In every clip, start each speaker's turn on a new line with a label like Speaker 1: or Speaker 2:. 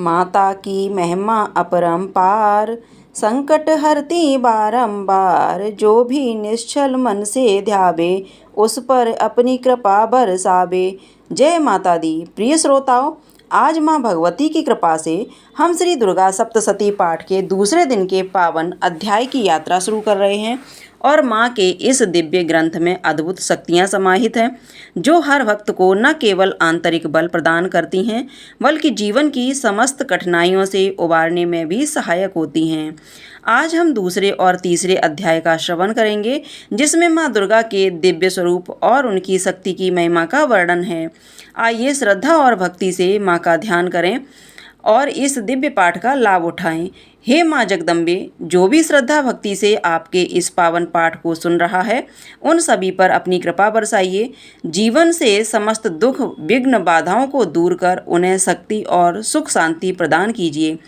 Speaker 1: माता की महिमा अपरंपार, संकट हरती बारंबार। जो भी निश्चल मन से ध्यावे, उस पर अपनी कृपा बरसावे। जय माता दी। प्रिय श्रोताओं, आज माँ भगवती की कृपा से हम श्री दुर्गा सप्तशती पाठ के दूसरे दिन के पावन अध्याय की यात्रा शुरू कर रहे हैं और माँ के इस दिव्य ग्रंथ में अद्भुत शक्तियाँ समाहित हैं जो हर भक्त को न केवल आंतरिक बल प्रदान करती हैं बल्कि जीवन की समस्त कठिनाइयों से उबारने में भी सहायक होती हैं। आज हम दूसरे और तीसरे अध्याय का श्रवण करेंगे जिसमें माँ दुर्गा के दिव्य स्वरूप और उनकी शक्ति की महिमा का वर्णन है। आइए श्रद्धा और भक्ति से माँ का ध्यान करें और इस दिव्य पाठ का लाभ उठाएं। हे माँ जगदम्बे, जो भी श्रद्धा भक्ति से आपके इस पावन पाठ को सुन रहा है उन सभी पर अपनी कृपा बरसाइए। जीवन से समस्त दुख विघ्न बाधाओं को दूर कर उन्हें शक्ति और सुख शांति प्रदान कीजिए।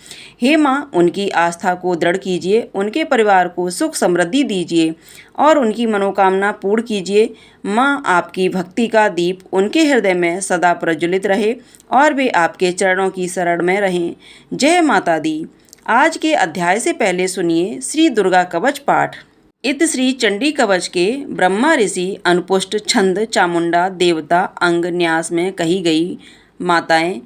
Speaker 1: हे माँ, उनकी आस्था को दृढ़ कीजिए, उनके परिवार को सुख समृद्धि दीजिए और उनकी मनोकामना पूर्ण कीजिए। माँ, आपकी भक्ति का दीप उनके हृदय में सदा प्रज्वलित रहे और वे आपके चरणों की शरण में रहें। जय माता दी। आज के अध्याय से पहले सुनिए श्री दुर्गा कवच पाठ। इत श्री चंडी कवच के ब्रह्मा ऋषि अनुपुष्ट छंद चामुंडा देवता अंग न्यास में कही गई माताएं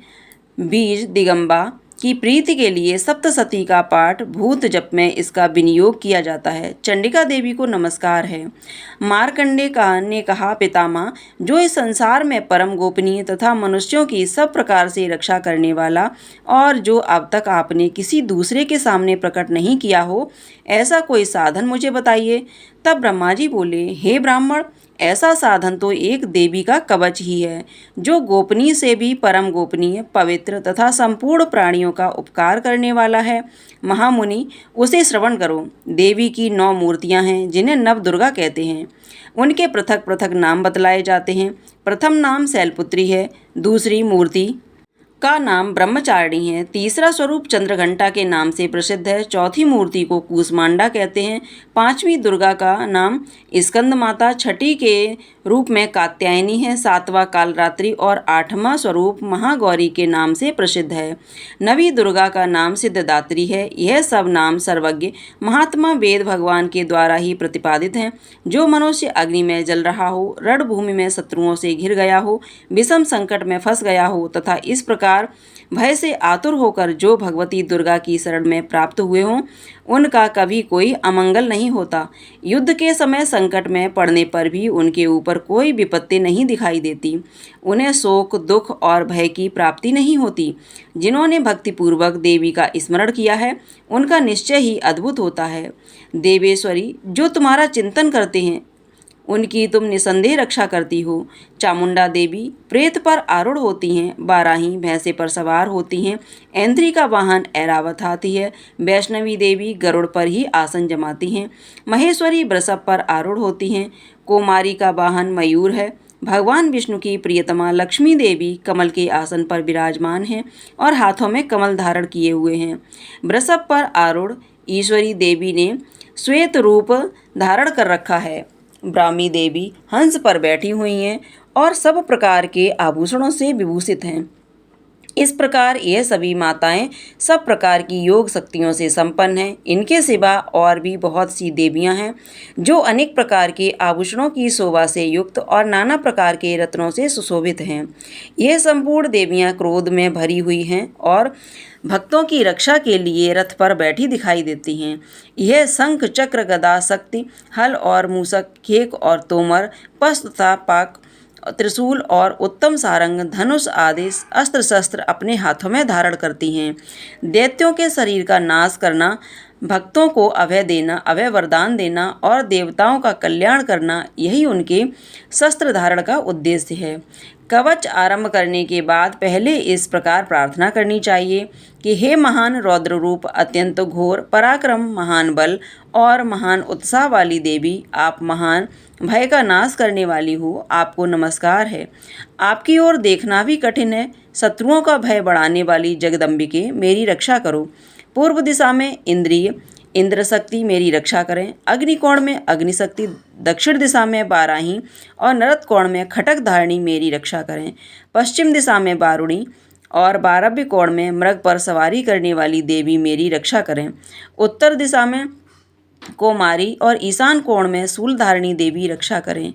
Speaker 1: बीज दिगंबा की प्रीति के लिए सप्तशती का पाठ भूत जप में इसका विनियोग किया जाता है। चंडिका देवी को नमस्कार है। मार्कंडे ने कहा, पितामह, जो इस संसार में परम गोपनीय तथा मनुष्यों की सब प्रकार से रक्षा करने वाला और जो अब तक आपने किसी दूसरे के सामने प्रकट नहीं किया हो, ऐसा कोई साधन मुझे बताइए। तब ब्रह्मा जी बोले, हे ब्राह्मण, ऐसा साधन तो एक देवी का कवच ही है जो गोपनीय से भी परम गोपनीय, पवित्र तथा संपूर्ण प्राणियों का उपकार करने वाला है। महामुनि, उसे श्रवण करो। देवी की 9 मूर्तियां हैं जिन्हें नव दुर्गा कहते हैं। उनके पृथक पृथक नाम बतलाए जाते हैं। प्रथम नाम शैलपुत्री है, दूसरी मूर्ति का नाम ब्रह्मचारिणी है, तीसरा स्वरूप चंद्रघंटा के नाम से प्रसिद्ध है, चौथी मूर्ति को कूसमांडा कहते हैं, पांचवी दुर्गा का नाम स्कंद माता, छठी के रूप में कात्यायनी है, सातवां कालरात्रि और आठवां स्वरूप महागौरी के नाम से प्रसिद्ध है। नवी दुर्गा का नाम सिद्धदात्री है। यह सब नाम सर्वज्ञ महात्मा वेद भगवान के द्वारा ही प्रतिपादित हैं। जो मनुष्य अग्नि में जल रहा हो, रणभूमि में शत्रुओं से घिर गया हो, विषम संकट में फंस गया हो तथा इस प्रकार भय से आतुर होकर जो भगवती दुर्गा की शरण में प्राप्त हुए हों, उनका कभी कोई अमंगल नहीं होता। युद्ध के समय संकट में पड़ने पर भी उनके ऊपर कोई विपत्ति नहीं दिखाई देती। उन्हें शोक, दुख और भय की प्राप्ति नहीं होती। जिन्होंने भक्तिपूर्वक देवी का स्मरण किया है उनका निश्चय ही अद्भुत होता है। देवेश्वरी, जो तुम्हारा चिंतन करते हैं उनकी तुम निसंदेह रक्षा करती हो। चामुंडा देवी प्रेत पर आरूढ़ होती हैं, बाराही भैंसे पर सवार होती हैं, ऐंद्री का वाहन ऐरावत हाथी है, वैष्णवी देवी गरुड़ पर ही आसन जमाती हैं, महेश्वरी वृषभ पर आरूढ़ होती हैं, कोमारी का वाहन मयूर है, भगवान विष्णु की प्रियतमा लक्ष्मी देवी कमल के आसन पर विराजमान हैं और हाथों में कमल धारण किए हुए हैं। वृषभ पर आरूढ़ ईश्वरी देवी ने श्वेत रूप धारण कर रखा है। ब्राह्मी देवी हंस पर बैठी हुई हैं और सब प्रकार के आभूषणों से विभूषित हैं। इस प्रकार ये सभी माताएं सब प्रकार की योग शक्तियों से संपन्न हैं। इनके सिवा और भी बहुत सी देवियां हैं जो अनेक प्रकार के आभूषणों की शोभा से युक्त और नाना प्रकार के रत्नों से सुशोभित हैं। ये संपूर्ण देवियां क्रोध में भरी हुई हैं और भक्तों की रक्षा के लिए रथ पर बैठी दिखाई देती हैं। यह शंख, चक्र, गदा, शक्ति, हल और मूसक, खेक और तोमर, पश तथा पाक, त्रिशूल और उत्तम सारंग, धनुष आदि अस्त्र शस्त्र अपने हाथों में धारण करती हैं। दैत्यों के शरीर का नाश करना, भक्तों को अभय देना, अभय वरदान देना और देवताओं का कल्याण करना, यही उनके शस्त्र धारण का उद्देश्य है। कवच आरंभ करने के बाद पहले इस प्रकार प्रार्थना करनी चाहिए कि हे महान रौद्र रूप, अत्यंत घोर पराक्रम, महान बल और महान उत्साह वाली देवी, आप महान भय का नाश करने वाली हो, आपको नमस्कार है। आपकी ओर देखना भी कठिन है। शत्रुओं का भय बढ़ाने वाली जगदम्बिके, मेरी रक्षा करो। पूर्व दिशा में इंद्रिय इंद्र शक्ति मेरी रक्षा करें। अग्निकोण में अग्निशक्ति, दक्षिण दिशा में बाराही और नरत कोण में खटक धारणी मेरी रक्षा करें। पश्चिम दिशा में वारुणी और वारव्य कोण में मृग पर सवारी करने वाली देवी मेरी रक्षा करें। उत्तर दिशा में कौमारी और ईशान कोण में शूलधारिणी देवी रक्षा करें।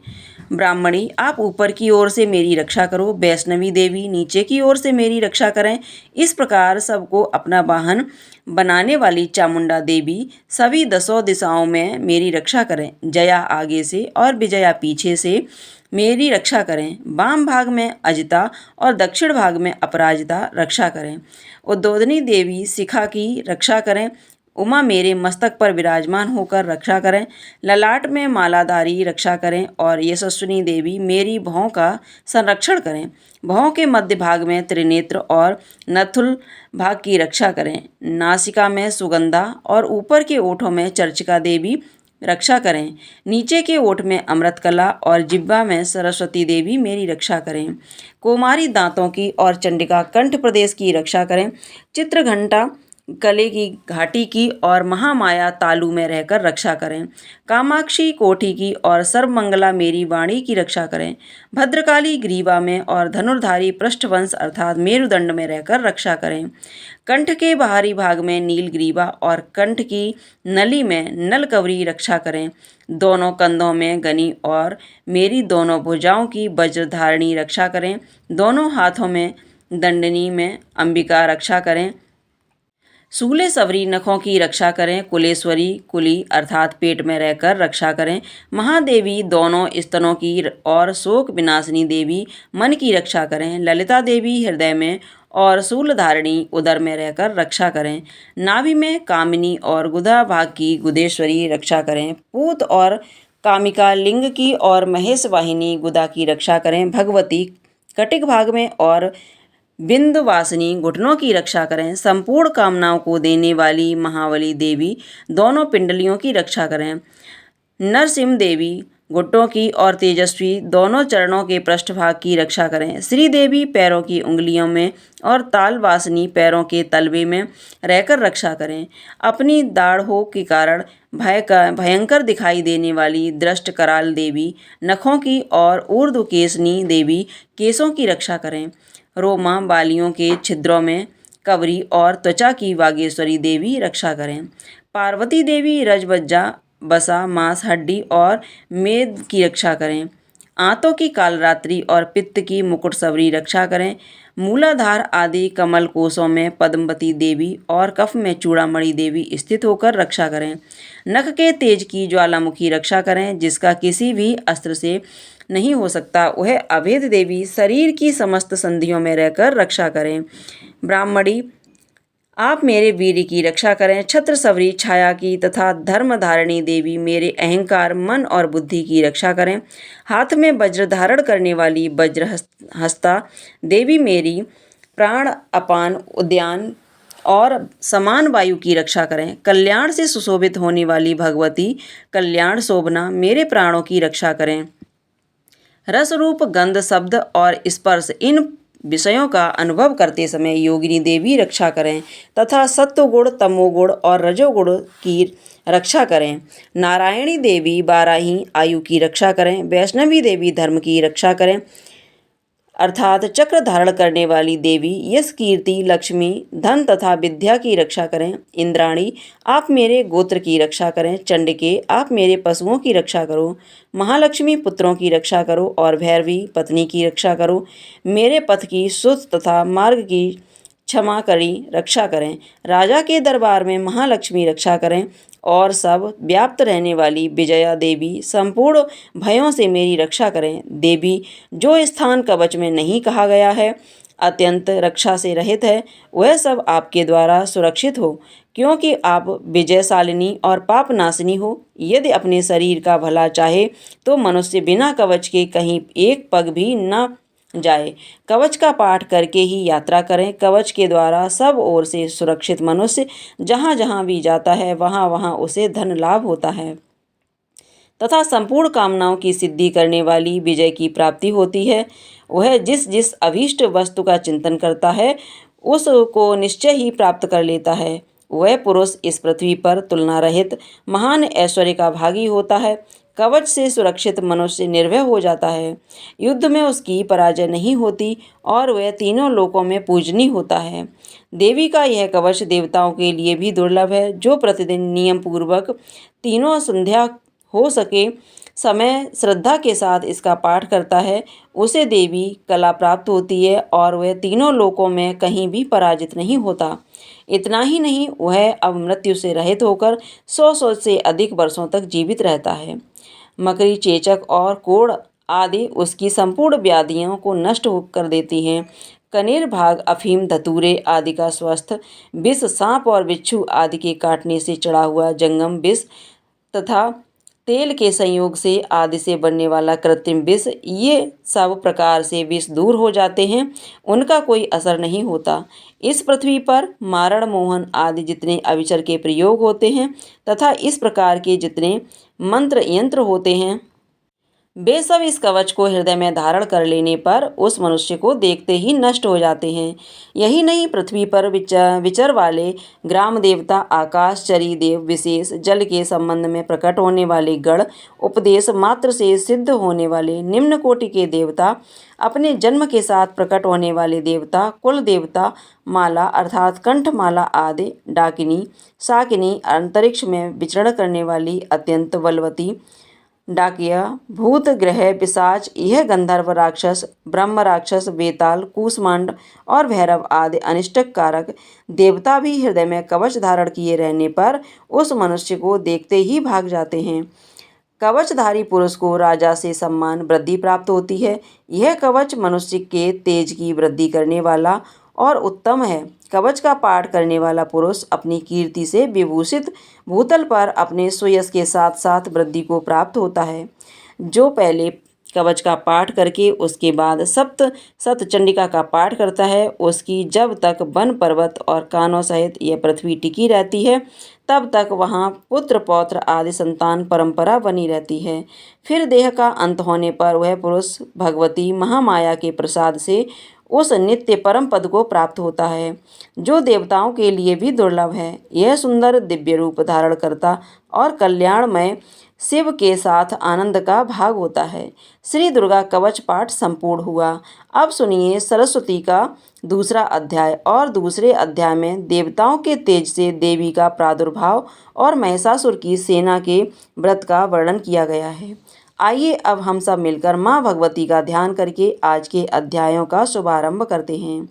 Speaker 1: ब्राह्मणी, आप ऊपर की ओर से मेरी रक्षा करो। वैष्णवी देवी, नीचे की ओर से मेरी रक्षा करें। इस प्रकार सबको अपना वाहन बनाने वाली चामुंडा देवी सभी 10 दिशाओं में मेरी रक्षा करें। जया आगे से और विजया पीछे से मेरी रक्षा करें। वाम भाग में अजिता और दक्षिण भाग में अपराजिता रक्षा करें। उद्बोधनी देवी शिखा की रक्षा करें। उमा मेरे मस्तक पर विराजमान होकर रक्षा करें। ललाट में मालाधारी रक्षा करें और यशस्विनी देवी मेरी भौं का संरक्षण करें। भौं के मध्य भाग में त्रिनेत्र और नथुल भाग की रक्षा करें। नासिका में सुगंधा और ऊपर के ओठों में चर्चिका देवी रक्षा करें। नीचे के ओठ में अमृतकला और जिह्वा में सरस्वती देवी मेरी रक्षा करें। कुमारी दांतों की और चंडिका कंठ प्रदेश की रक्षा करें। चित्रघंटा गले की घाटी की और महामाया तालु में रहकर रक्षा करें। कामाक्षी कोठी की और सर्वमंगला मेरी वाणी की रक्षा करें। भद्रकाली ग्रीवा में और धनुर्धारी पृष्ठवंश अर्थात मेरुदंड में रहकर रक्षा करें। कंठ के बाहरी भाग में नीलग्रीवा और कंठ की नली में नलकवरी रक्षा करें। दोनों कंधों में गनी और मेरी दोनों भुजाओं की वज्रधारिणी रक्षा करें। दोनों हाथों में दंडनी में अंबिका रक्षा करें। सूले सवरी नखों की रक्षा करें। कुलेश्वरी कुली अर्थात पेट में रहकर रक्षा करें। महादेवी दोनों स्तनों की और शोक विनाशिनी देवी मन की रक्षा करें। ललिता देवी हृदय में और शूलधारिणी उदर में रहकर रक्षा करें। नाभि में कामिनी और गुदा भाग की गुदेश्वरी रक्षा करें। पूत और कामिका लिंग की और महेश वाहिनी गुदा की रक्षा करें। भगवती कटिक भाग में और बिंदवासिनी घुटनों की रक्षा करें। संपूर्ण कामनाओं को देने वाली महाबली देवी दोनों पिंडलियों की रक्षा करें। नरसिंह देवी घुटनों की और तेजस्वी दोनों चरणों के पृष्ठभाग की रक्षा करें। श्री देवी पैरों की उंगलियों में और तालवासिनी पैरों के तलवे में रहकर रक्षा करें। अपनी दाढ़ों के कारण भयंकर दिखाई देने वाली दृष्ट कराल देवी नखों की और ऊर्ध्वकेशनी देवी केशों की रक्षा करें। रोमा बालियों के छिद्रों में कवरी और त्वचा की वागेश्वरी देवी रक्षा करें। पार्वती देवी रजबज्जा बसा मांस हड्डी और मेद की रक्षा करें। आंतों की कालरात्रि और पित्त की मुकुट सवरी रक्षा करें। मूलाधार आदि कमल कोशों में पद्मवती देवी और कफ में चूड़ामणि देवी स्थित होकर रक्षा करें। नख के तेज की ज्वालामुखी रक्षा करें, जिसका किसी भी अस्त्र से नहीं हो सकता, वह अभेद देवी शरीर की समस्त संधियों में रहकर रक्षा करें। ब्राह्मणी, आप मेरे वीर की रक्षा करें। छत्र सवरी छाया की तथा धर्मधारिणी देवी मेरे अहंकार मन और बुद्धि की रक्षा करें। हाथ में वज्र धारण करने वाली वज्रहस्ता देवी मेरी प्राण अपान उद्यान और समान वायु की रक्षा करें। कल्याण से सुशोभित होने वाली भगवती कल्याण शोभना मेरे प्राणों की रक्षा करें। रस रूप गंध शब्द और स्पर्श इन विषयों का अनुभव करते समय योगिनी देवी रक्षा करें तथा सत्वगुण तमोगुण और रजोगुण की रक्षा करें। नारायणी देवी बाराही आयु की रक्षा करें। वैष्णवी देवी धर्म की रक्षा करें अर्थात चक्र धारण करने वाली देवी यश कीर्ति लक्ष्मी धन तथा विद्या की रक्षा करें। इंद्राणी, आप मेरे गोत्र की रक्षा करें। चंडिके, आप मेरे पशुओं की रक्षा करो। महालक्ष्मी, पुत्रों की रक्षा करो और भैरवी, पत्नी की रक्षा करो। मेरे पथ की सुध तथा मार्ग की क्षमा करी रक्षा करें। राजा के दरबार में महालक्ष्मी रक्षा करें और सब व्याप्त रहने वाली विजया देवी संपूर्ण भयों से मेरी रक्षा करें। देवी, जो स्थान कवच में नहीं कहा गया है, अत्यंत रक्षा से रहित है, वह सब आपके द्वारा सुरक्षित हो, क्योंकि आप विजयशालिनी और पापनाशिनी हो। यदि अपने शरीर का भला चाहे तो मनुष्य बिना कवच के कहीं एक पग भी न जाए। कवच का पाठ करके ही यात्रा करें। कवच के द्वारा सब ओर से सुरक्षित मनुष्य जहाँ जहाँ भी जाता है, वहाँ वहाँ उसे धन लाभ होता है तथा संपूर्ण कामनाओं की सिद्धि करने वाली विजय की प्राप्ति होती है। वह जिस जिस अभीष्ट वस्तु का चिंतन करता है, उसको निश्चय ही प्राप्त कर लेता है। वह पुरुष इस पृथ्वी पर तुलना रहित महान ऐश्वर्य का भागी होता है। कवच से सुरक्षित मनुष्य निर्भय हो जाता है। युद्ध में उसकी पराजय नहीं होती और वह तीनों लोकों में पूजनीय होता है। देवी का यह कवच देवताओं के लिए भी दुर्लभ है। जो प्रतिदिन नियम पूर्वक तीनों संध्या हो सके समय श्रद्धा के साथ इसका पाठ करता है, उसे देवी कला प्राप्त होती है और वह तीनों लोकों में कहीं भी पराजित नहीं होता। इतना ही नहीं, वह अब मृत्यु से रहित होकर 100 से अधिक वर्षों तक जीवित रहता है। मकड़ी, चेचक और कोढ़ आदि उसकी संपूर्ण व्याधियों को नष्ट कर देती हैं। कनेर, भाग, अफीम, धतूरे आदि का स्वस्थ विष, सांप और बिच्छू आदि के काटने से चढ़ा हुआ जंगम विष तथा तेल के संयोग से आदि से बनने वाला कृत्रिम विष, ये सब प्रकार से विष दूर हो जाते हैं, उनका कोई असर नहीं होता। इस पृथ्वी पर मारण, मोहन आदि जितने अविचर के प्रयोग होते हैं तथा इस प्रकार के जितने मंत्र यंत्र होते हैं, वे सब इस कवच को हृदय में धारण कर लेने पर उस मनुष्य को देखते ही नष्ट हो जाते हैं। यही नहीं, पृथ्वी पर विचर वाले ग्राम देवता, आकाश चरी देव, विशेष जल के संबंध में प्रकट होने वाले गण, उपदेश मात्र से सिद्ध होने वाले निम्न कोटि के देवता, अपने जन्म के साथ प्रकट होने वाले देवता, कुल देवता, माला अर्थात कंठमाला आदि, डाकिनी, शाकिनी, अंतरिक्ष में विचरण करने वाली अत्यंत बलवती डाकिया, भूत, ग्रह, पिशाच, यह गंधर्व, राक्षस, ब्रह्म राक्षस, बेताल, कूष्मांड और भैरव आदि अनिष्टक कारक देवता भी हृदय में कवच धारण किए रहने पर उस मनुष्य को देखते ही भाग जाते हैं। कवचधारी पुरुष को राजा से सम्मान वृद्धि प्राप्त होती है। यह कवच मनुष्य के तेज की वृद्धि करने वाला और उत्तम है। कवच का पाठ करने वाला पुरुष अपनी कीर्ति से विभूषित भूतल पर अपने सुयश के साथ साथ वृद्धि को प्राप्त होता है। जो पहले कवच का पाठ करके उसके बाद सप्त चंडिका का पाठ करता है, उसकी जब तक वन पर्वत और कानों सहित यह पृथ्वी टिकी रहती है, तब तक वहाँ पुत्र पौत्र आदि संतान परंपरा बनी रहती है। फिर देह का अंत होने पर वह पुरुष भगवती महामाया के प्रसाद से उस नित्य परम पद को प्राप्त होता है, जो देवताओं के लिए भी दुर्लभ है। यह सुंदर दिव्य रूप धारण करता और कल्याणमय शिव के साथ आनंद का भाग होता है। श्री दुर्गा कवच पाठ संपूर्ण हुआ। अब सुनिए सरस्वती का दूसरा अध्याय। और दूसरे अध्याय में देवताओं के तेज से देवी का प्रादुर्भाव और महिषासुर की सेना के व्रत का वर्णन किया गया है। आइए अब हम सब मिलकर माँ भगवती का ध्यान करके आज के अध्यायों का शुभारंभ करते हैं।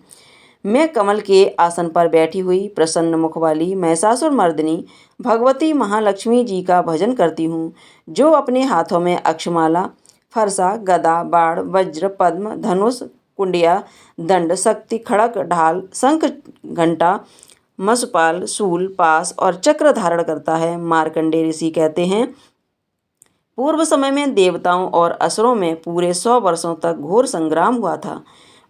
Speaker 1: मैं कमल के आसन पर बैठी हुई प्रसन्न मुख वाली महिषासुर मर्दिनी भगवती महालक्ष्मी जी का भजन करती हूँ, जो अपने हाथों में अक्षमाला, फरसा, गदा, बाण, वज्र, पद्म, धनुष, कुंडिया, दंड, शक्ति, खड़क, ढाल, शंख, घंटा, मशपाल, शूल, पास और चक्र धारण करता है। मार्कंडेय ऋषि कहते हैं, पूर्व समय में देवताओं और असुरों में पूरे 100 वर्षों तक घोर संग्राम हुआ था।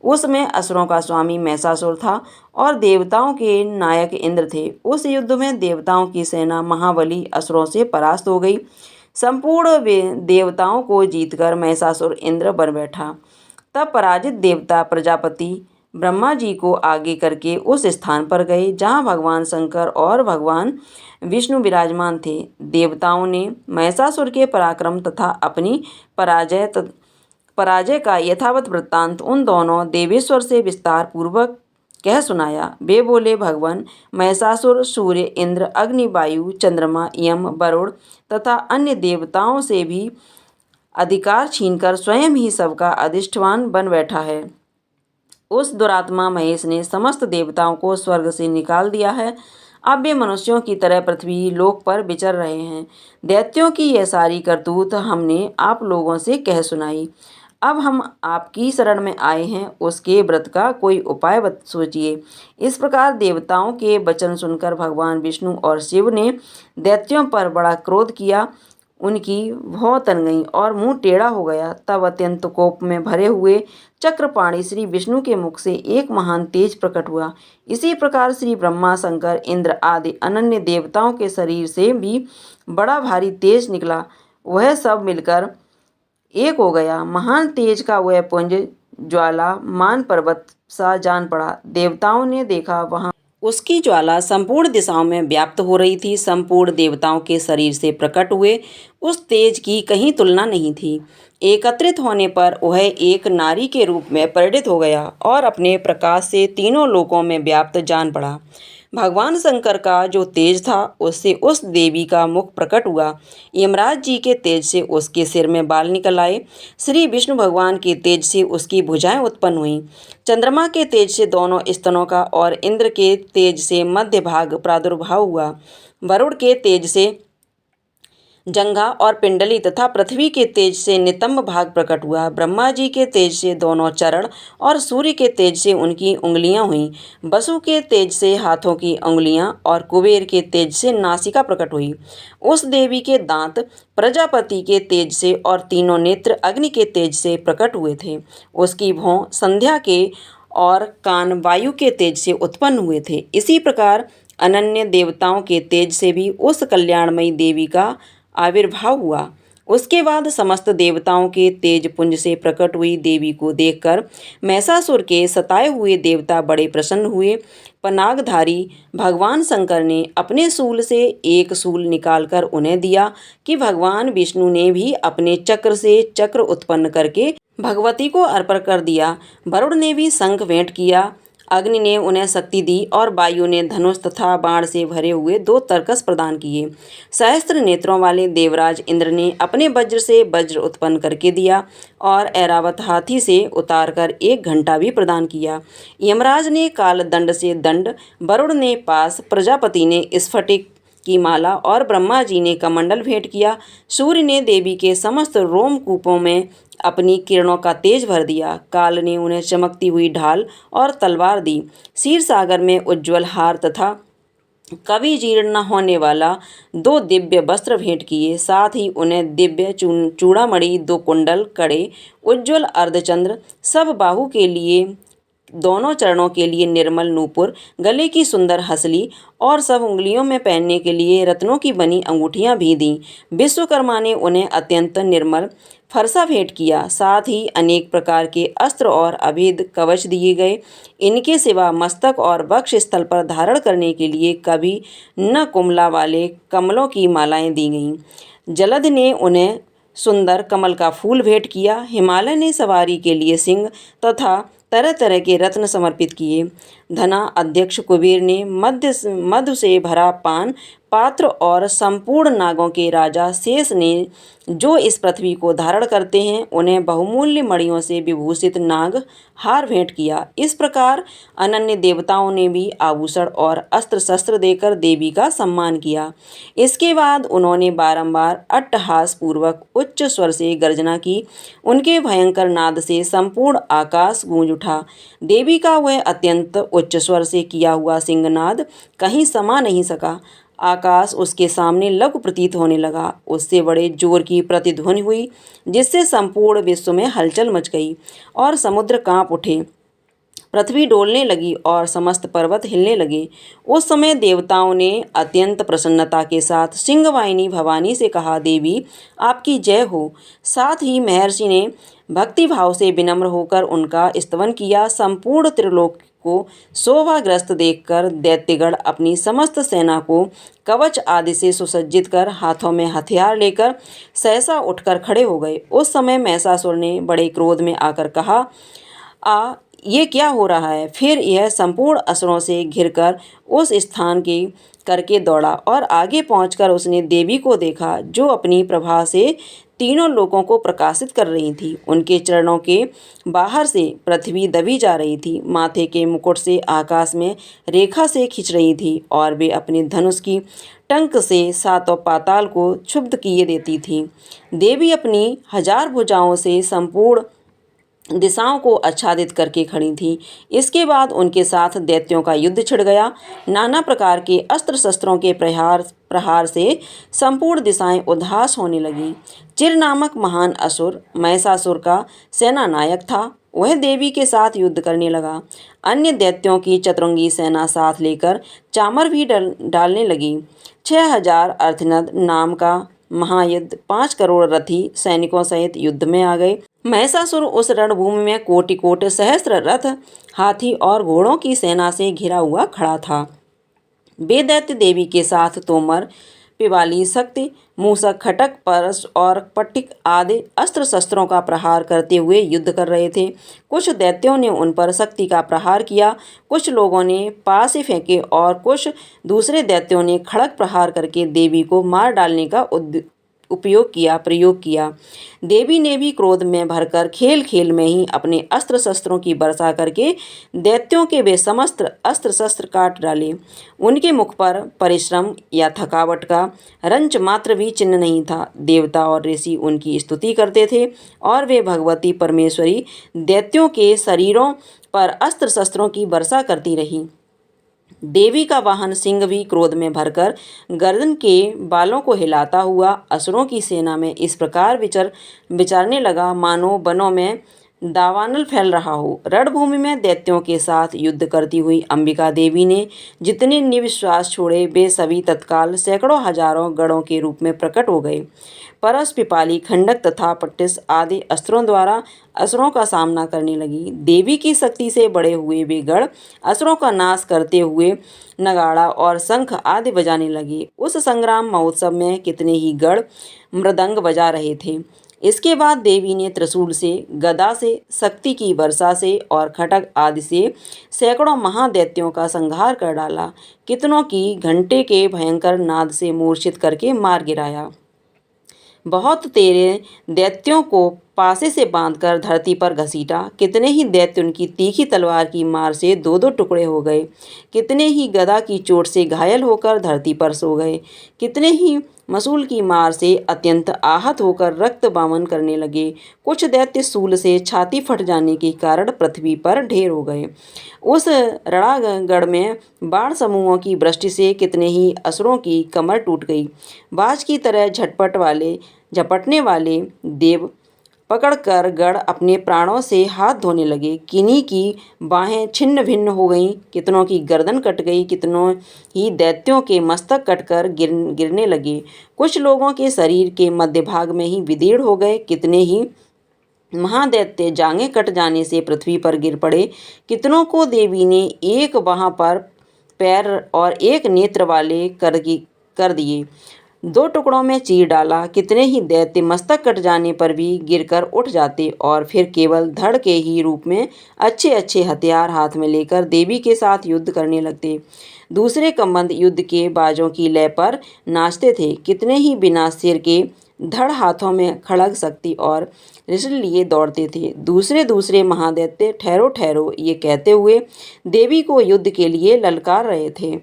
Speaker 1: उसमें असुरों का स्वामी महिषासुर था और देवताओं के नायक इंद्र थे। उस युद्ध में देवताओं की सेना महाबली असुरों से परास्त हो गई। संपूर्ण देवताओं को जीतकर महिषासुर इंद्र बन बैठा। तब पराजित देवता प्रजापति ब्रह्मा जी को आगे करके उस स्थान पर गए जहाँ भगवान शंकर और भगवान विष्णु विराजमान थे। देवताओं ने महिषासुर के पराक्रम तथा अपनी पराजय का यथावत वृत्तांत उन दोनों देवेश्वर से विस्तार पूर्वक कह सुनाया। वे बोले, भगवान महिषासुर सूर्य, इंद्र, अग्नि, वायु, चंद्रमा, यम, वरुण तथा अन्य देवताओं से भी अधिकार छीनकर स्वयं ही सबका अधिष्ठान बन बैठा है। उस दुरात्मा महेश ने समस्त देवताओं को स्वर्ग से निकाल दिया है। अब वे मनुष्यों की तरह पृथ्वी लोक पर विचर रहे हैं। दैत्यों की यह सारी करतूत हमने आप लोगों से कह सुनाई। अब हम आपकी शरण में आए हैं, उसके व्रत का कोई उपाय सोचिए। इस प्रकार देवताओं के वचन सुनकर भगवान विष्णु और शिव ने दैत्यों पर बड़ा क्रोध किया। उनकी भौं तन गई और मुंह टेढ़ा हो गया। तब अत्यंत कोप में भरे हुए चक्रपाणी श्री विष्णु के मुख से एक महान तेज प्रकट हुआ। इसी प्रकार श्री ब्रह्मा, शंकर, इंद्र आदि अनन्य देवताओं के शरीर से भी बड़ा भारी तेज निकला। वह सब मिलकर एक हो गया। महान तेज का वह पुंज ज्वाला मान पर्वत सा जान पड़ा। देवताओं ने देखा वहाँ उसकी ज्वाला संपूर्ण दिशाओं में व्याप्त हो रही थी। संपूर्ण देवताओं के शरीर से प्रकट हुए उस तेज की कहीं तुलना नहीं थी। एकत्रित होने पर वह एक नारी के रूप में परिणित हो गया और अपने प्रकाश से तीनों लोकों में व्याप्त जान पड़ा। भगवान शंकर का जो तेज था उससे उस देवी का मुख प्रकट हुआ। यमराज जी के तेज से उसके सिर में बाल निकल आए। श्री विष्णु भगवान के तेज से उसकी भुजाएं उत्पन्न हुईं। चंद्रमा के तेज से दोनों स्तनों का और इंद्र के तेज से मध्य भाग प्रादुर्भाव हुआ। वरुण के तेज से जंघा और पिंडली तथा पृथ्वी के तेज से नितंब भाग प्रकट हुआ। ब्रह्मा जी के तेज से दोनों चरण और सूर्य के तेज से उनकी उंगलियां हुईं। वसु के तेज से हाथों की उंगलियां और कुबेर के तेज से नासिका प्रकट हुई। उस देवी के दांत प्रजापति के तेज से और तीनों नेत्र अग्नि के तेज से प्रकट हुए थे। उसकी भौं संध्या के और कान वायु के तेज से उत्पन्न हुए थे। इसी प्रकार अनन्य देवताओं के तेज से भी उस कल्याणमयी देवी का आविर्भाव हुआ। उसके बाद समस्त देवताओं के तेज पुंज से प्रकट हुई देवी को देखकर महिषासुर के सताए हुए देवता बड़े प्रसन्न हुए। पनागधारी भगवान शंकर ने अपने शूल से एक शूल निकालकर उन्हें दिया कि भगवान विष्णु ने भी अपने चक्र से चक्र उत्पन्न करके भगवती को अर्पण कर दिया। वरुण ने भी शंख भेंट किया। अग्नि ने उन्हें शक्ति दी और वायु ने धनुष तथा बाण से भरे हुए 2 तरकस प्रदान किए। सहस्त्र नेत्रों वाले देवराज इंद्र ने अपने वज्र से वज्र उत्पन्न करके दिया और ऐरावत हाथी से उतारकर 1 घंटा भी प्रदान किया। यमराज ने काल दंड से दंड, वरुण ने पास, प्रजापति ने स्फटिक की माला और ब्रह्मा जी ने कमंडल भेंट किया। सूर्य ने देवी के समस्त रोमकूपों में अपनी किरणों का तेज भर दिया। काल ने उन्हें चमकती हुई ढाल और तलवार दी। क्षीर सागर में उज्ज्वल हार तथा कभी जीर्ण न होने वाला 2 दिव्य वस्त्र भेंट किए। साथ ही उन्हें दिव्य चूड़ामणि, 2 कुंडल, कड़े, उज्ज्वल अर्धचंद्र, सब बाहु के लिए, दोनों चरणों के लिए निर्मल नूपुर, गले की सुंदर हसली और सब उंगलियों में पहनने के लिए रत्नों की बनी अंगूठियां भी दी। विश्वकर्मा ने उन्हें अत्यंत निर्मल फरसा भेंट किया। साथ ही अनेक प्रकार के अस्त्र और अभेद कवच दिए गए। इनके सिवा मस्तक और वक्ष स्थल पर धारण करने के लिए कभी न कुमला वाले कमलों की मालाएं दी गईं। जलध ने उन्हें सुंदर कमल का फूल भेंट किया। हिमालय ने सवारी के लिए सिंह तथा तरह तरह के रत्न समर्पित किए। धना अध्यक्ष कुबेर ने मधु से भरा पान पात्र और संपूर्ण नागों के राजा शेष ने, जो इस पृथ्वी को धारण करते हैं, उन्हें बहुमूल्य मणियों से विभूषित नाग हार भेंट किया। इस प्रकार अनन्य देवताओं ने भी आभूषण और अस्त्र शस्त्र देकर देवी का सम्मान किया। इसके बाद उन्होंने बारंबार अट्टहास पूर्वक उच्च स्वर से गर्जना की। उनके भयंकर नाद से संपूर्ण आकाश गूंज उठा। देवी का वह अत्यंत उच्च स्वर से किया हुआ सिंहनाद कहीं समा नहीं सका। आकाश उसके सामने लघु प्रतीत होने लगा। उससे बड़े जोर की प्रतिध्वनि हुई, जिससे संपूर्ण विश्व में हलचल मच गई और समुद्र कांप उठे, पृथ्वी डोलने लगी और समस्त पर्वत हिलने लगे। उस समय देवताओं ने अत्यंत प्रसन्नता के साथ सिंहवाहिनी भवानी से कहा, देवी आपकी जय हो। साथ ही महर्षि ने भक्ति भाव से विनम्र होकर उनका स्तवन किया। संपूर्ण त्रिलोक को शोभाग्रस्त देखकर दैत्यगण अपनी समस्त सेना को कवच आदि से सुसज्जित कर हाथों में हथियार लेकर सहसा उठकर खड़े हो गए। उस समय महिषासुर ने बड़े क्रोध में आकर कहा, ये क्या हो रहा है? फिर यह संपूर्ण असुरों से घिरकर उस स्थान के करके दौड़ा और आगे पहुंचकर उसने देवी को देखा, जो अपनी प्रभा से तीनों लोकों को प्रकाशित कर रही थी। उनके चरणों के बाहर से पृथ्वी दबी जा रही थी, माथे के मुकुट से आकाश में रेखा से खिंच रही थी और वे अपने धनुष की टंक से सातों पाताल को क्षुब्ध किए देती थी। देवी अपनी 1000 भुजाओं से संपूर्ण दिशाओं को आच्छादित करके खड़ी थी। इसके बाद उनके साथ दैत्यों का युद्ध छिड़ गया। नाना प्रकार के अस्त्र शस्त्रों के प्रहार से संपूर्ण दिशाएं उद्धास होने लगीं। चिर नामक महान असुर महिषासुर का सेनानायक था। वह देवी के साथ युद्ध करने लगा। अन्य दैत्यों की चतुरंगी सेना साथ लेकर चामर भी डालने लगी। 6000 अर्थनद नाम का महायुद्ध 5 करोड़ रथी सैनिकों सहित युद्ध में आ गए। महिषासुर उस रणभूमि में कोटि कोटि सहस्त्र रथ, हाथी और घोड़ों की सेना से घिरा हुआ खड़ा था। वे दैत्य देवी के साथ तोमर, पिवाली, शक्ति, मूसक, खटक, परश और पट्टिक आदि अस्त्र शस्त्रों का प्रहार करते हुए युद्ध कर रहे थे। कुछ दैत्यों ने उन पर शक्ति का प्रहार किया, कुछ लोगों ने पासे फेंके और कुछ दूसरे दैत्यों ने खड़ग प्रहार करके देवी को मार डालने का प्रयोग किया। देवी ने भी क्रोध में भरकर खेल खेल में ही अपने अस्त्र शस्त्रों की वर्षा करके दैत्यों के वे समस्त अस्त्र शस्त्र काट डाले। उनके मुख पर परिश्रम या थकावट का रंच मात्र भी चिन्ह नहीं था। देवता और ऋषि उनकी स्तुति करते थे और वे भगवती परमेश्वरी दैत्यों के शरीरों पर अस्त्र शस्त्रों की वर्षा करती रही। देवी का वाहन सिंह भी क्रोध में भरकर गर्दन के बालों को हिलाता हुआ असुरों की सेना में इस प्रकार विचरने लगा मानो वनों में दावानल फैल रहा हो। रणभूमि में दैत्यों के साथ युद्ध करती हुई अंबिका देवी ने जितने निःश्वास छोड़े वे सभी तत्काल सैकड़ों हजारों गणों के रूप में प्रकट हो गए। परस, पिपाली, खंडक तथा पट्टिस आदि अस्त्रों द्वारा असुरों का सामना करने लगी। देवी की शक्ति से बड़े हुए वे गण असुरों का नाश करते हुए नगाड़ा और शंख आदि बजाने लगे। उस संग्राम महोत्सव में कितने ही गण मृदंग बजा रहे थे। इसके बाद देवी ने त्रिशूल से, गदा से, शक्ति की वर्षा से और खटक आदि से सैकड़ों महादैत्यों का संहार कर डाला। कितनों की घंटे के भयंकर नाद से मूर्छित करके मार गिराया। बहुत तेरे दैत्यों को पासे से बांधकर धरती पर घसीटा। कितने ही दैत्य उनकी तीखी तलवार की मार से दो दो टुकड़े हो गए। कितने ही गदा की चोट से घायल होकर धरती पर सो गए। कितने ही मसूल की मार से अत्यंत आहत होकर रक्त बामन करने लगे। कुछ दैत्य सूल से छाती फट जाने के कारण पृथ्वी पर ढेर हो गए। उस रणांगण में बाण समूहों की वृष्टि से कितने ही असुरों की कमर टूट गई। बाज की तरह झपटने वाले देव पकड़कर गण अपने प्राणों से हाथ धोने लगे। किन्हीं की बाहें छिन्न भिन्न हो गईं, कितनों की गर्दन कट गई, कितनों ही दैत्यों के मस्तक कटकर गिरने लगे। कुछ लोगों के शरीर के मध्य भाग में ही विदीर्ण हो गए। कितने ही महादैत्य जांघें कट जाने से पृथ्वी पर गिर पड़े। कितनों को देवी ने एक बाह पर पैर और एक नेत्र वाले कर दिए, दो टुकड़ों में चीर डाला। कितने ही दैत्य मस्तक कट जाने पर भी गिरकर उठ जाते और फिर केवल धड़ के ही रूप में अच्छे अच्छे हथियार हाथ में लेकर देवी के साथ युद्ध करने लगते। दूसरे कम्बंद युद्ध के बाजों की लय पर नाचते थे। कितने ही बिना सिर के धड़ हाथों में खड़ग, शक्ति और त्रिशूल लिए दौड़ते थे। दूसरे दूसरे महादैत्य ठहरो ठहरो ये कहते हुए देवी को युद्ध के लिए ललकार रहे थे।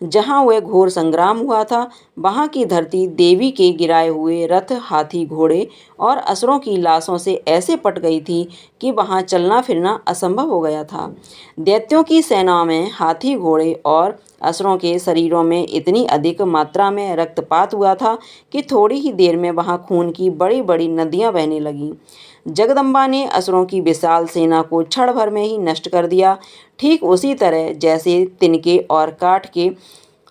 Speaker 1: जहाँ वह घोर संग्राम हुआ था वहाँ की धरती देवी के गिराए हुए रथ, हाथी, घोड़े और असुरों की लाशों से ऐसे पट गई थी कि वहाँ चलना फिरना असंभव हो गया था। दैत्यों की सेना में हाथी, घोड़े और असुरों के शरीरों में इतनी अधिक मात्रा में रक्तपात हुआ था कि थोड़ी ही देर में वहाँ खून की बड़ी बड़ी नदियाँ बहने लगीं। जगदम्बा ने असुरों की विशाल सेना को क्षण भर में ही नष्ट कर दिया। ठीक उसी तरह जैसे तिनके और काठ के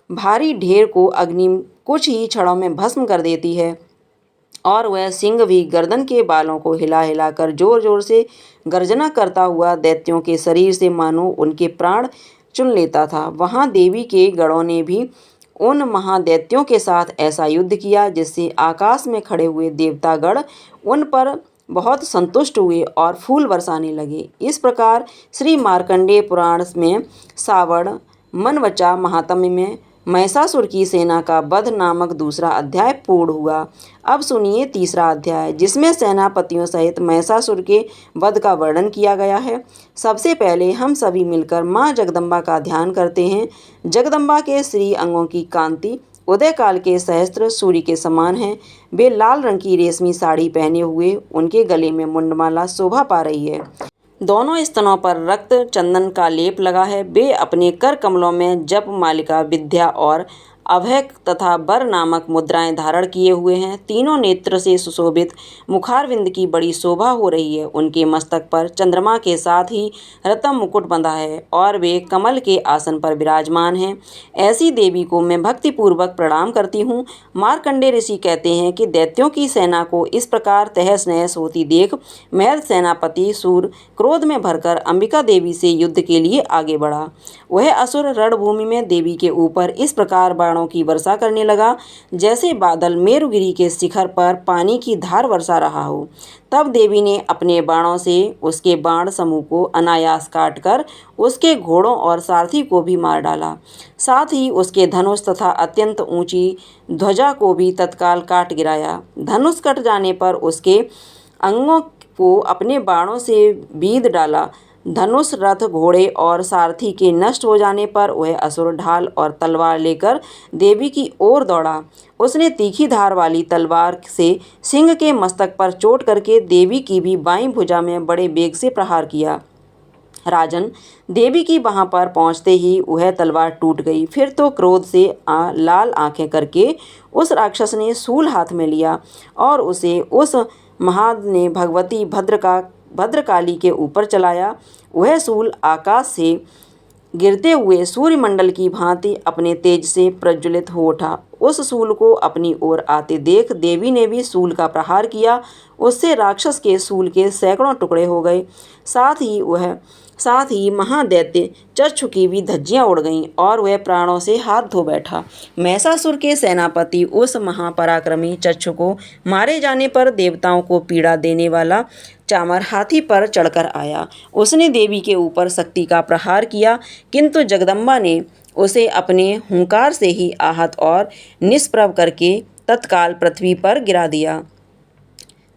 Speaker 1: भारी ढेर को अग्नि कुछ ही क्षणों में भस्म कर देती है, और वह सिंह भी गर्दन के बालों को हिला हिलाकर जोर जोर से गर्जना करता हुआ दैत्यों के शरीर से मानो उनके प्राण चुन लेता था। वहाँ देवी के गणों ने भी उन महादैत्यों के साथ ऐसा युद्ध किया जिससे आकाश में खड़े हुए देवतागण उन पर बहुत संतुष्ट हुए और फूल बरसाने लगे। इस प्रकार श्री मार्कंडेय पुराण में सावण मनवचा महात्म्य में महिषासुर की सेना का वध नामक दूसरा अध्याय पूर्ण हुआ। अब सुनिए तीसरा अध्याय, जिसमें सेनापतियों सहित महिषासुर के वध का वर्णन किया गया है। सबसे पहले हम सभी मिलकर माँ जगदम्बा का ध्यान करते हैं। जगदम्बा के श्री अंगों की कांति उदय काल के सहस्त्र सूर्य के समान है। वे लाल रंग की रेशमी साड़ी पहने हुए, उनके गले में मुंडमाला शोभा पा रही है। दोनों स्तनों पर रक्त चंदन का लेप लगा है। वे अपने कर कमलों में जप मालिका, विद्या और अभय तथा बर नामक मुद्राएं धारण किए हुए हैं। तीनों नेत्र से सुशोभित मुखारविंद की बड़ी शोभा हो रही है। उनके मस्तक पर चंद्रमा के साथ ही रत्न मुकुट बंधा है और वे कमल के आसन पर विराजमान हैं। ऐसी देवी को मैं भक्तिपूर्वक प्रणाम करती हूँ। मार्कंडेय ऋषि कहते हैं कि दैत्यों की सेना को इस प्रकार तहस नहस होती देख महर्ष सेनापति सूर क्रोध में भरकर अंबिका देवी से युद्ध के लिए आगे बढ़ा। वह असुर रणभूमि में देवी के ऊपर इस प्रकार बाणों की वर्षा करने लगा जैसे बादल मेरुगिरी के शिखर पर पानी की धार वर्षा रहा हो। तब देवी ने अपने बाणों से उसके बाण समूह को अनायास काटकर उसके घोड़ों और सारथी को भी मार डाला। साथ ही उसके धनुष तथा अत्यंत ऊंची ध्वजा को भी तत्काल काट गिराया। धनुष कट जाने पर उसके अंगों को अपने बाणों से बीध डाला। धनुष, रथ, घोड़े और सारथी के नष्ट हो जाने पर वह असुर ढाल और तलवार लेकर देवी की ओर दौड़ा। उसने तीखी धार वाली तलवार से सिंह के मस्तक पर चोट करके देवी की भी बाईं भुजा में बड़े वेग से प्रहार किया। राजन, देवी की वहां पर पहुंचते ही वह तलवार टूट गई। फिर तो क्रोध से लाल आंखें करके उस राक्षस ने शूल हाथ में लिया और उसे उस महाद ने भगवती भद्रकाली के ऊपर चलाया। वह शूल आकाश से गिरते हुए सूर्यमंडल की भांति अपने तेज से प्रज्वलित हो उठा। उस शूल को अपनी ओर आते देख देवी ने भी शूल का प्रहार किया। उससे राक्षस के शूल के सैकड़ों टुकड़े हो गए। साथ ही महादैत्य चक्षु की भी धज्जियां उड़ गईं और वह प्राणों से हाथ धो बैठा। महिषासुर के सेनापति उस महापराक्रमी चक्षु को मारे जाने पर देवताओं को पीड़ा देने वाला चामर हाथी पर चढ़कर आया। उसने देवी के ऊपर शक्ति का प्रहार किया, किंतु जगदम्बा ने उसे अपने हुंकार से ही आहत और निष्प्रभ करके तत्काल पृथ्वी पर गिरा दिया।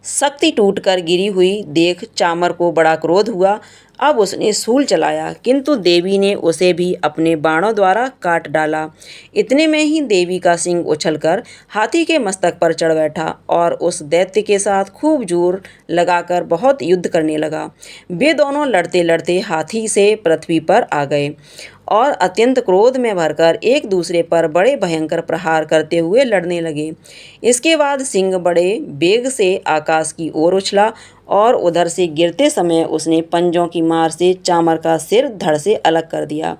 Speaker 1: शक्ति टूटकर गिरी हुई देख चामर को बड़ा क्रोध हुआ। अब उसने शूल चलाया, किंतु देवी ने उसे भी अपने बाणों द्वारा काट डाला। इतने में ही देवी का सिंह उछलकर हाथी के मस्तक पर चढ़ बैठा और उस दैत्य के साथ खूब जोर लगाकर बहुत युद्ध करने लगा। वे दोनों लड़ते लड़ते हाथी से पृथ्वी पर आ गए और अत्यंत क्रोध में भरकर एक दूसरे पर बड़े भयंकर प्रहार करते हुए लड़ने लगे। इसके बाद सिंह बड़े वेग से आकाश की ओर उछला और उधर से गिरते समय उसने पंजों की मार से चामर का सिर धड़ से अलग कर दिया।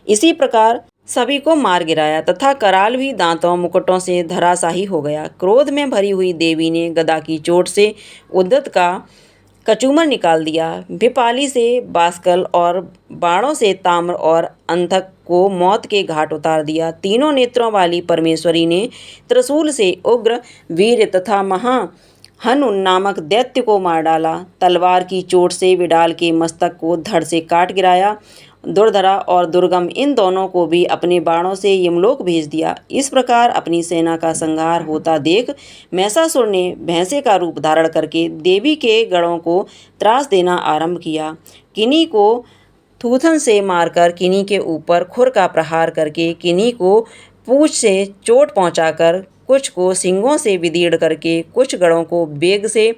Speaker 1: इसी प्रकार सभी को मार गिराया तथा कराल भी दांतों मुकुटों से धराशाही हो गया। क्रोध में भरी हुई देवी ने गदा की चोट से उद्धत का कचूमर निकाल दिया। विपाली से बाष्कल और बाणों से ताम्र और अंधक को मौत के घाट उतार दिया। तीनों नेत्रों वाली परमेश्वरी ने त्रिशूल से उग्र वीर तथा हनु नामक दैत्य को मार डाला। तलवार की चोट से विडाल के मस्तक को धड़ से काट गिराया। दुर्धरा और दुर्गम इन दोनों को भी अपने बाणों से यमलोक भेज दिया। इस प्रकार अपनी सेना का संहार होता देख महिषासुर ने भैंसे का रूप धारण करके देवी के गढ़ों को त्रास देना आरंभ किया। किन्हीं को थूथन से मारकर किन्हीं के ऊपर खुर का प्रहार करके किन्हीं को पूंछ से चोट पहुंचाकर कुछ को सिंगों से विदीर्ण करके कुछ गढ़ों को बेग से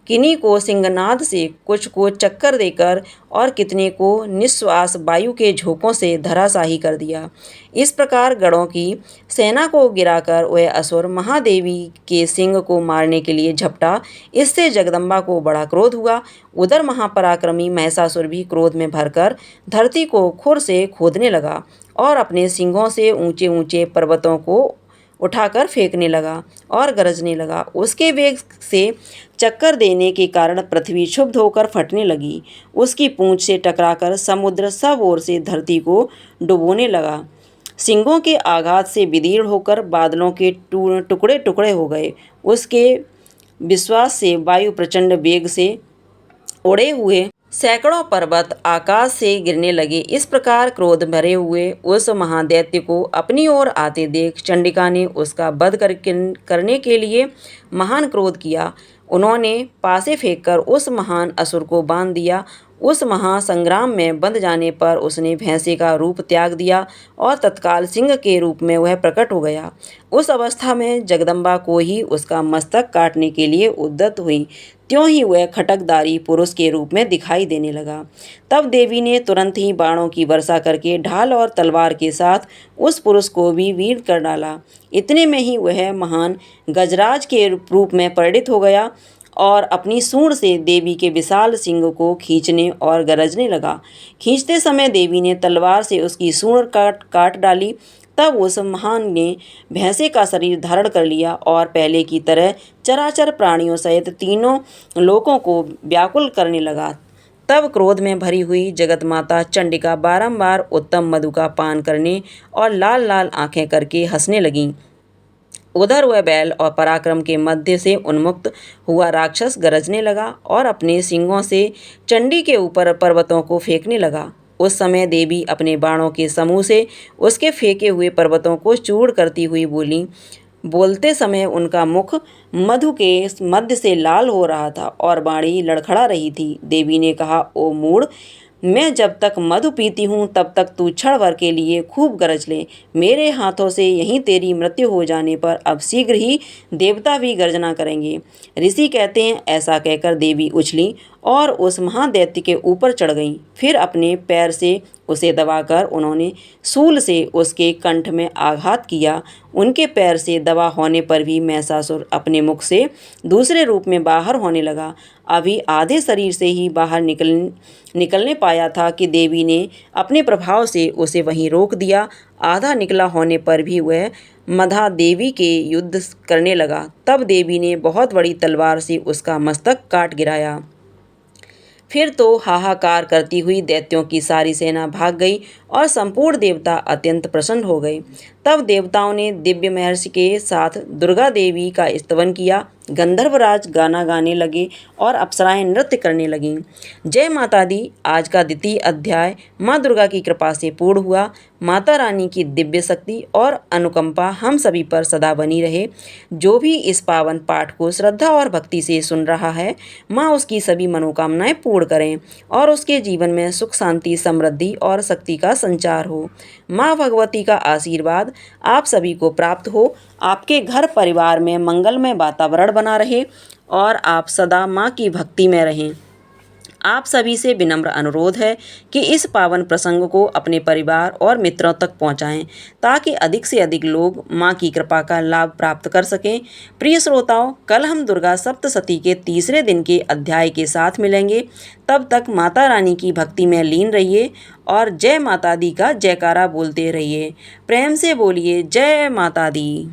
Speaker 1: किन्हीं को सिंहनाद से कुछ को चक्कर देकर और कितने को निश्वास वायु के झोंकों से धराशाही कर दिया। इस प्रकार गढ़ों की सेना को गिराकर वह असुर महादेवी के सिंह को मारने के लिए झपटा। इससे जगदम्बा को बड़ा क्रोध हुआ। उधर महापराक्रमी महिषासुर भी क्रोध में भरकर धरती को खुर से खोदने लगा और अपने सिंगों से ऊंचे ऊंचे पर्वतों को उठाकर फेंकने लगा और गरजने लगा। उसके वेग से चक्कर देने के कारण पृथ्वी क्षुब्ध होकर फटने लगी। उसकी पूंछ से टकराकर समुद्र सब ओर से धरती को डुबोने लगा। सिंगों के आघात से विदीर्ण होकर बादलों के टुकड़े टुकड़े हो गए। उसके विश्वास से वायु प्रचंड वेग से उड़े हुए सैकड़ों पर्वत आकाश से गिरने लगे। इस प्रकार क्रोध भरे हुए उस महादैत्य को अपनी ओर आते देख चंडिका ने उसका वध करने के लिए महान क्रोध किया। उन्होंने पासे फेंककर उस महान असुर को बांध दिया उस महासंग्राम में बंध जाने पर उसने भैंसे का रूप त्याग दिया और तत्काल सिंह के रूप में वह प्रकट हो गया। उस अवस्था में जगदम्बा को ही उसका मस्तक काटने के लिए उद्यत हुई। त्यों ही वह खटकधारी पुरुष के रूप में दिखाई देने लगा। तब देवी ने तुरंत ही बाणों की वर्षा करके ढाल और तलवार के साथ उस पुरुष को भी वीर कर डाला। इतने में ही वह महान गजराज के रूप में परिणित हो गया और अपनी सूंड से देवी के विशाल सिंग को खींचने और गरजने लगा। खींचते समय देवी ने तलवार से उसकी सूंड काट डाली। तब उस महान ने भैंसे का शरीर धारण कर लिया और पहले की तरह चराचर प्राणियों सहित तीनों लोकों को व्याकुल करने लगा। तब क्रोध में भरी हुई जगत माता चंडिका बारंबार उत्तम मधु का पान करने और लाल लाल आंखें करके हंसने लगीं। उधर वह बैल और पराक्रम के मध्य से उन्मुक्त हुआ राक्षस गरजने लगा और अपने सिंगों से चंडी के ऊपर पर्वतों को फेंकने लगा। उस समय देवी अपने बाणों के समूह से उसके फेंके हुए पर्वतों को चूर्ण करती हुई बोली। बोलते समय उनका मुख मधु के मध्य से लाल हो रहा था और बाणी लड़खड़ा रही थी। देवी ने कहा, ओ मूढ़, मैं जब तक मधु पीती हूँ तब तक तू क्षण भर के लिए खूब गरज ले। मेरे हाथों से यहीं तेरी मृत्यु हो जाने पर अब शीघ्र ही देवता भी गर्जना करेंगे। ऋषि कहते हैं, ऐसा कहकर देवी उछली और उस महादैत्य के ऊपर चढ़ गईं। फिर अपने पैर से उसे दबाकर उन्होंने शूल से उसके कंठ में आघात किया। उनके पैर से दबा होने पर भी महिषासुर अपने मुख से दूसरे रूप में बाहर होने लगा। अभी आधे शरीर से ही बाहर निकलने पाया था कि देवी ने अपने प्रभाव से उसे वहीं रोक दिया। आधा निकला होने पर भी वह मधा देवी के युद्ध करने लगा। तब देवी ने बहुत बड़ी तलवार से उसका मस्तक काट गिराया। फिर तो हाहाकार करती हुई दैत्यों की सारी सेना भाग गई और संपूर्ण देवता अत्यंत प्रसन्न हो गए। तब देवताओं ने दिव्य महर्षि के साथ दुर्गा देवी का स्तवन किया। गंधर्वराज गाना गाने लगे और अप्सराएं नृत्य करने लगीं। जय माता दी। आज का द्वितीय अध्याय माँ दुर्गा की कृपा से पूर्ण हुआ। माता रानी की दिव्य शक्ति और अनुकंपा हम सभी पर सदा बनी रहे। जो भी इस पावन पाठ को श्रद्धा और भक्ति से सुन रहा है, माँ उसकी सभी मनोकामनाएं पूर्ण करें और उसके जीवन में सुख, शांति, समृद्धि और शक्ति का संचार हो। माँ भगवती का आशीर्वाद आप सभी को प्राप्त हो। आपके घर परिवार में मंगलमय वातावरण बना रहे और आप सदा माँ की भक्ति में रहें। आप सभी से विनम्र अनुरोध है कि इस पावन प्रसंग को अपने परिवार और मित्रों तक पहुंचाएं ताकि अधिक से अधिक लोग मां की कृपा का लाभ प्राप्त कर सकें। प्रिय श्रोताओं, कल हम दुर्गा सप्तशती के तीसरे दिन के अध्याय के साथ मिलेंगे। तब तक माता रानी की भक्ति में लीन रहिए और जय माता दी का जयकारा बोलते रहिए। प्रेम से बोलिए जय माता दी।